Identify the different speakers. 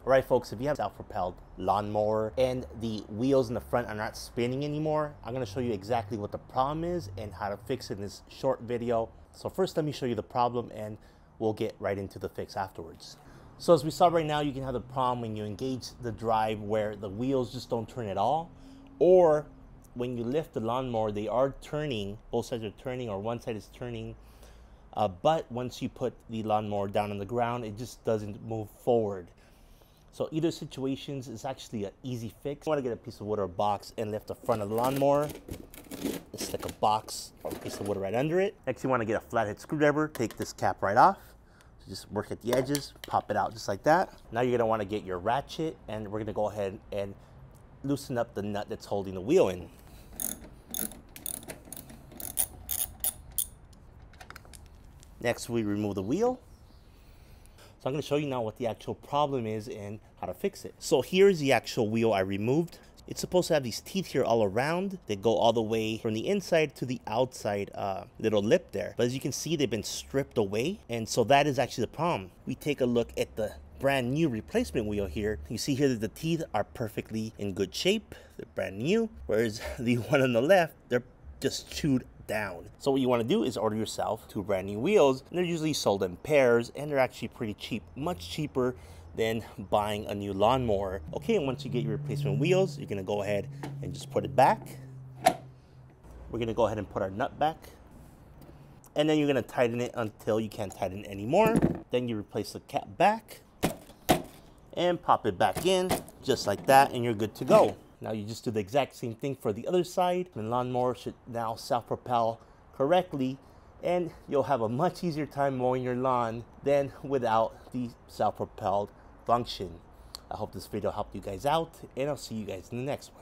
Speaker 1: Alright folks, if you have a self-propelled lawnmower and the wheels in the front are not spinning anymore, I'm going to show you exactly what the problem is and how to fix it in this short video. So first let me show you the problem and we'll get right into the fix afterwards. So as we saw right now, you can have the problem when you engage the drive where the wheels just don't turn at all, or when you lift the lawnmower, they are turning, both sides are turning or one side is turning, but once you put the lawnmower down on the ground, it just doesn't move forward. So either situations is actually an easy fix. You want to get a piece of wood or a box and lift the front of the lawnmower. Just stick a box or a piece of wood right under it. Next, you want to get a flathead screwdriver. Take this cap right off. So just work at the edges, pop it out just like that. Now you're going to want to get your ratchet and we're going to go ahead and loosen up the nut that's holding the wheel in. Next, we remove the wheel. So I'm going to show you now what the actual problem is and how to fix it. So here's the actual wheel I removed. It's supposed to have these teeth here all around. They go all the way from the inside to the outside little lip there. But as you can see, they've been stripped away. And so that is actually the problem. We take a look at the brand new replacement wheel here. You see here that the teeth are perfectly in good shape. They're brand new. Whereas the one on the left, they're just chewed down. So what you want to do is order yourself 2 brand new wheels, and they're usually sold in pairs and they're actually pretty cheap, much cheaper than buying a new lawnmower. Okay, and once you get your replacement wheels, you're going to go ahead and just put it back. We're going to go ahead and put our nut back, and then you're going to tighten it until you can't tighten it anymore. Then you replace the cap back and pop it back in just like that, and you're good to go. Now you just do the exact same thing for the other side. The lawnmower should now self-propel correctly, and you'll have a much easier time mowing your lawn than without the self-propelled function. I hope this video helped you guys out, and I'll see you guys in the next one.